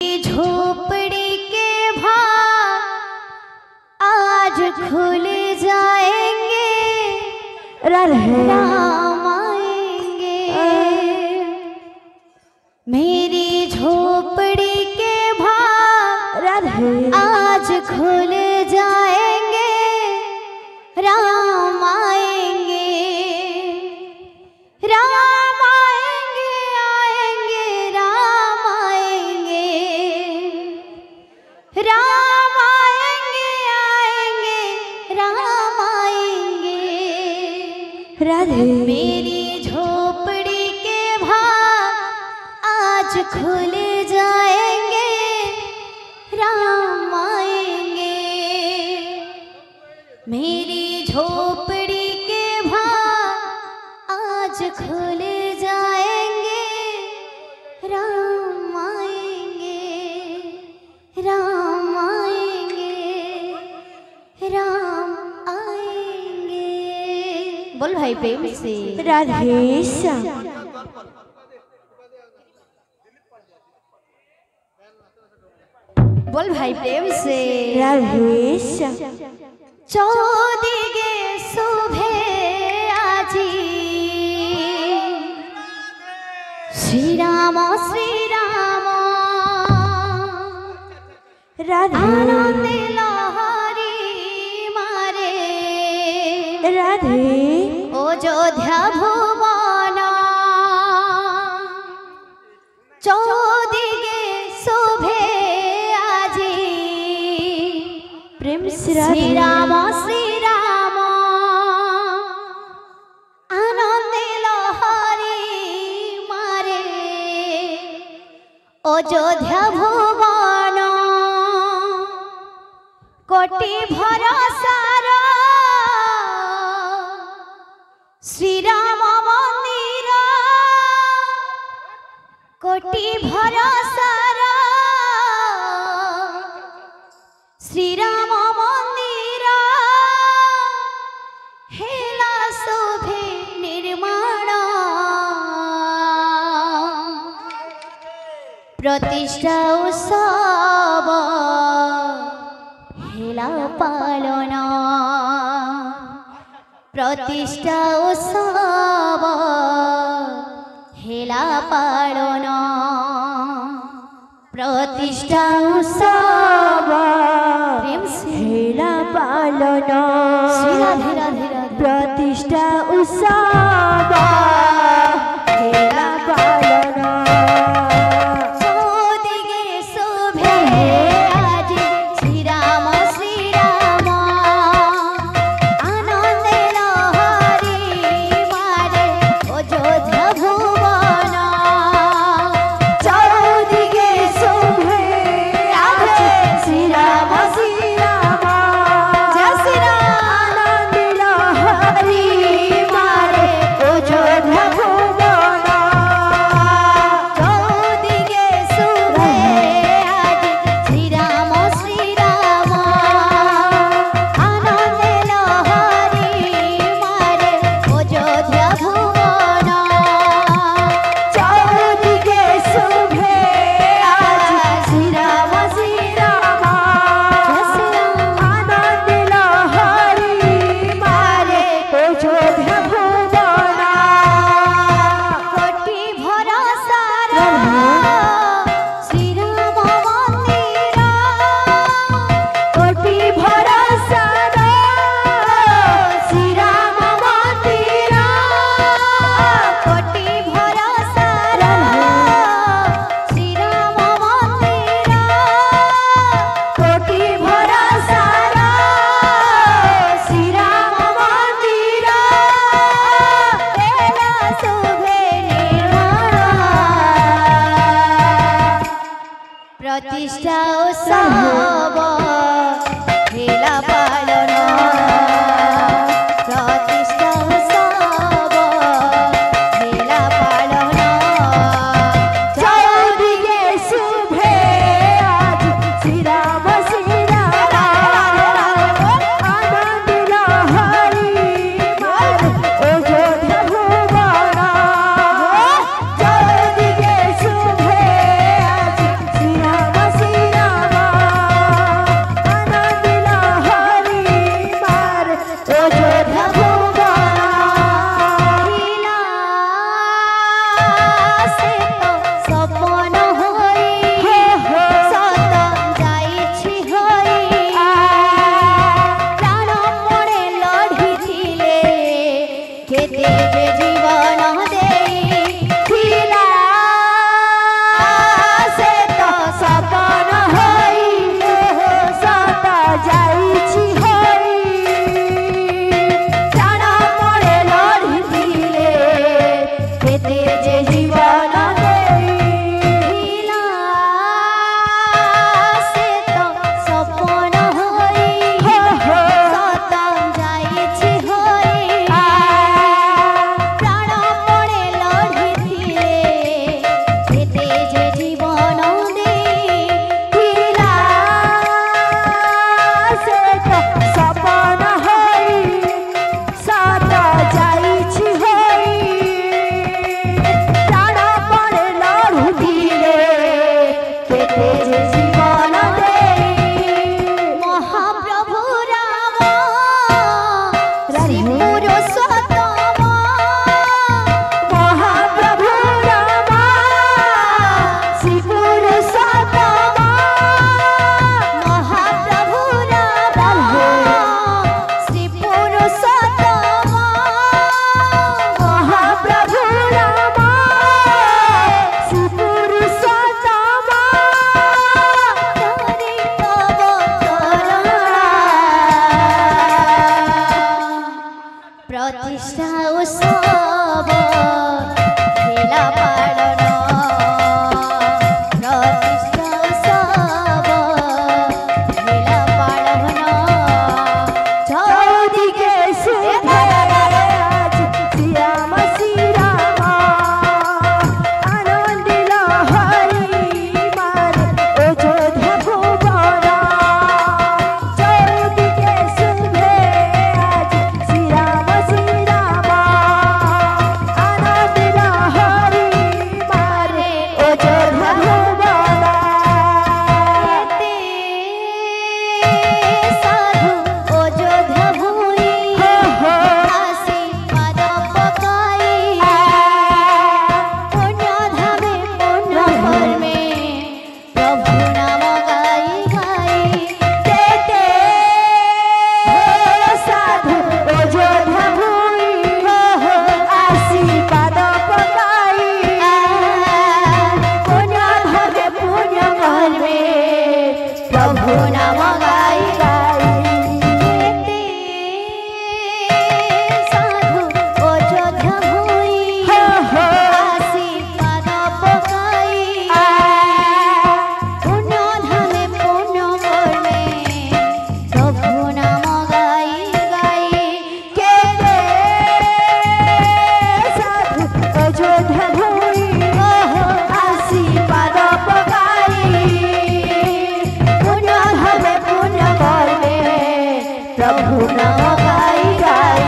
झोपड़ी के भाग आज खुल जाएंगे, राम आएंगे। मेरी झोपड़ी के भाग आज खुल जाएंगे, राम आएंगे। राम आएंगे, आएंगे, राम आएंगे। राम आएंगे, आएंगे, राम आएंगे। राधे मेरी झोपड़ी के भाग आज खुल जाएंगे, राम आएंगे। मेरी झोपड़ी के भाग आज खुल जाएंगे, राम आएंगे, राम आएंगे, राम आएंगे। बोल भाई प्रेम से राधे श्याम। बोल भाई प्रेम से राधे श्याम। चौदिगे शोभे আজি श्रीराम श्रीराम राधे आनंदे लहरी मारे राधे अयोध्या भुवन। चौदिगे शोभे আজি प्रेम से श्रीराम श्रीराम आनंदे लहरी मारे अयोध्या भुवन। कोटि भरसार श्रीराम मंदिर, कोटि भरसार श्रीराम मंदिर हेला शोभे निर्माण। प्रतिष्ठा उत्सव हेला पालन। प्रतिष्ठा उत्सव हेला पालन। प्रतिष्ठा उत्सव प्रेम से हेला पालन। राधे राधे राधे। प्रतिष्ठा उत्सव हेला पालन। चौदिगे शोभे আজি श्रीराम श्रीराम आनंदे लहरी मारे अयोध्या भुवन। चौदिगे शोभे आज श्रीराम श्रीराम जय श्री राम। आनंद लहरी मारे अयोध्या भुवन। चौदिगे शोभे আজি श्रीराम श्रीराम आनंदे लहरी मारे अयोध्या भुवन। चौदिगे शोभे आज श्रीराम श्रीराम आनंद लहरी मारे अयोध्या भुवन। कोटि भरसार श्रीराम मंदिर, कोटि भरसार श्रीराम मंदिर, कोटि भरसार श्रीराम मंदिर, कोटि भरसार श्रीराम मंदिर हेला शोभे निर्माण। प्रतिष्ठा उत्सव हेला पालन। प्रतिष्ठा उत्सव हेला पालन। चौदिगे शोभे आज श्रीराम श्रीराम आनंद लहरी मारे अयोध्या भुवन। चौदिगे शोभे आज श्रीराम प्रभु नाम गाई गाई एते साधु अयोध्या भूई हो हो आशीर्वाद पकाई पुण्य धामे पुण्य करले प्रभु नाम गाई गाई के रे साधु अयोध्या भूई आशीर्वाद पकाई पुण्य हमें पुण्य करले प्रभु नाम गाई गाई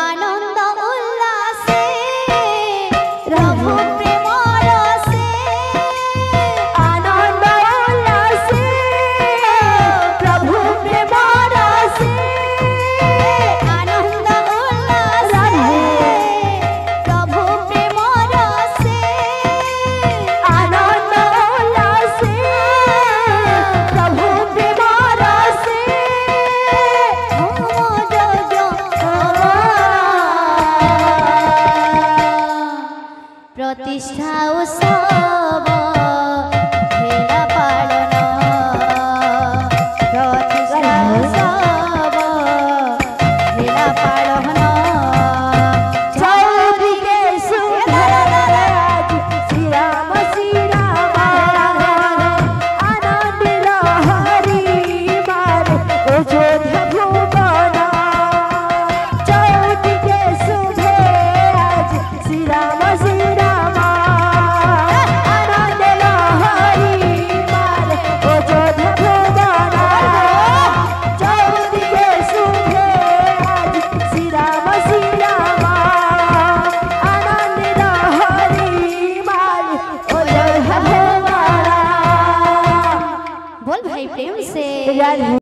आनंद उल्लासे प्रभु प्रेम रसे आनंद उल्लासे प्रभु प्रेम रसे आनंद उल्लासे प्रभु प्रेम रसे आनंद उल्लासे प्रभु प्रेम रसे प्रतिष्ठा उत्सव भेला पालन प्रतिष्ठा उत्सव भेला पालन चौदिके सुधराज श्री राम आनंद लहरी मारे अयोध्या भुवन चौदिके सुधराज श्री राम आनंद लहरी मारे अयोध्या भुवन चौदिके सुधराज श्री राम आनंद लहरी मारे अयोध्या भुवन बोल भाई प्रेम से।